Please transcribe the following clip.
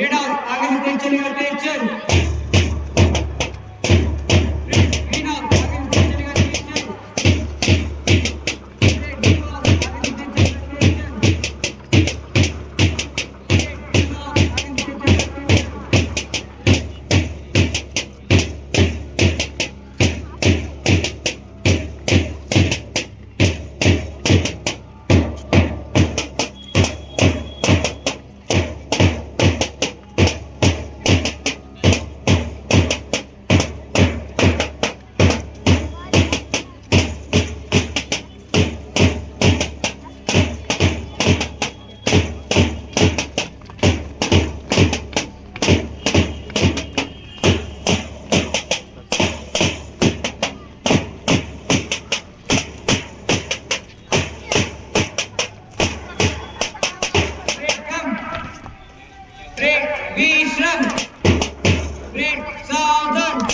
Red house आगे से तेज चलेगा तेज चल ग्रीन हाउस आगे से तेज चलेगा तेज चल ग्रीन हाउस आगे से तेज चलेगा तेज चल ग्रीन हाउस आगे से तेज चलेगा तेज चल Great vision, great southern.